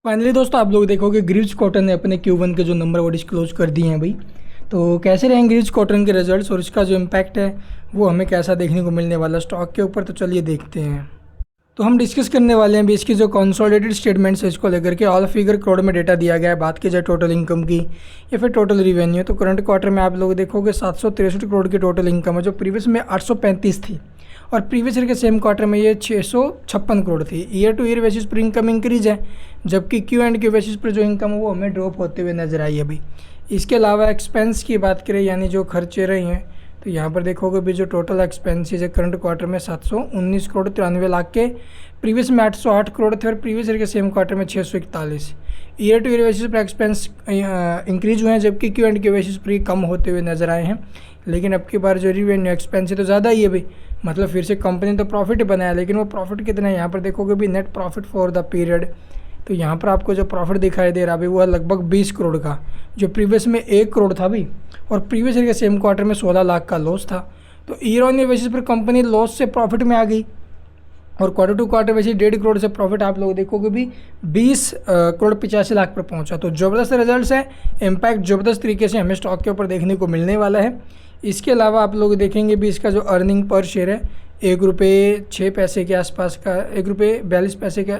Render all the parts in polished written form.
Finally दोस्तों आप लोग देखोगे ग्रीव्स कॉटन ने अपने Q1 के जो नंबर वो डिस्क्लोज कर दिए हैं भाई। तो कैसे रहेंगे ग्रीव्स कॉटन के रिजल्ट्स और इसका जो इम्पैक्ट है वो हमें कैसा देखने को मिलने वाला स्टॉक के ऊपर, तो चलिए देखते हैं। तो हम डिस्कस करने वाले हैं भी इसकी जो कंसोलिडेटेड स्टेटमेंट्स है इसको लेकर के। ऑल फिगर करोड़ में डेटा दिया गया है। बात की जाए टोटल इनकम की या फिर टोटल रिवेन्यू, तो करंट क्वार्टर में आप लोग देखोगे 763 करोड़ की टोटल इनकम है, जो प्रीवियस में 835 थी और प्रीवियस ईयर के सेम क्वार्टर में ये 656 करोड़ थी। ईयर टू ईयर बेसिस पर इनकम इंक्रीज है, जबकि Q&Q बेसिस पर जो इनकम है वो हमें ड्रॉप होते हुए नजर आई है अभी। इसके अलावा एक्सपेंस की बात करें यानी जो खर्चे रहे हैं, तो यहाँ पर देखोगे भी जो टोटल एक्सपेंसेस है करंट क्वार्टर में 719 करोड़ 93 लाख के, प्रीवियस में 808 करोड़ थे और प्रीवियस ईयर के सेम क्वार्टर में 641। ईयर टू ईयर बेसिस पर एक्सपेंस इंक्रीज हुए हैं, जबकि Q&Q बेसिस पर कम होते हुए नजर आए हैं। लेकिन अब की बार जो रिवेन्यू एक्सपेंस है तो ज़्यादा ही है भाई, मतलब फिर से कंपनी तो प्रॉफिट बनाया, लेकिन वो प्रॉफिट कितना है यहाँ पर देखोगे भी net profit for the period. तो यहाँ पर आपको जो प्रॉफिट दिखाई दे रहा है वो है लगभग 20 करोड़ का, जो प्रीवियस में 1 करोड़ था भी और प्रीवियस ईयर के सेम क्वार्टर में 16 लाख का लॉस था। तो ईयर ऑन ईयर बेसिस पर कंपनी लॉस से प्रॉफिट में आ गई और quarter to quarter basis 1.5 crore से प्रॉफिट आप लोग देखोगे भी 20 करोड़ 85 लाख पर पहुंचा। तो ज़बरदस्त रिजल्ट्स है, इम्पैक्ट ज़बरदस्त तरीके से हमें स्टॉक के ऊपर देखने को मिलने वाला है। इसके अलावा आप लोग देखेंगे भी इसका जो अर्निंग पर शेयर है 1 रुपये 6 पैसे के आसपास का, 1 रुपये 42 पैसे का,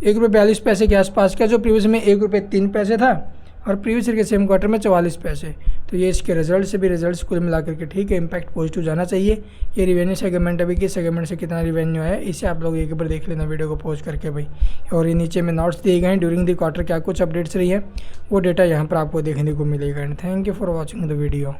1 रुपये 42 पैसे के आसपास का, जो प्रीवियस में 1 रुपये 3 पैसे था और प्रीवियस ईयर के सेम क्वार्टर में 44 पैसे। तो ये इसके रिजल्ट से भी रिजल्ट्स कुल मिलाकर के ठीक है, इम्पैक्ट पॉजिटिव जाना चाहिए। ये रिवेन्यू सेगमेंट अभी किस सेगमेंट से कितना रिवेन्यू है इसे आप लोग एक बार देख लेना वीडियो को पॉज करके भाई। और ये नीचे में नोट्स दिए गए हैं ड्यूरिंग द क्वार्टर क्या कुछ अपडेट्स रही है वो डेटा यहाँ पर आपको देखने को मिलेगा। And thank you for watching the video.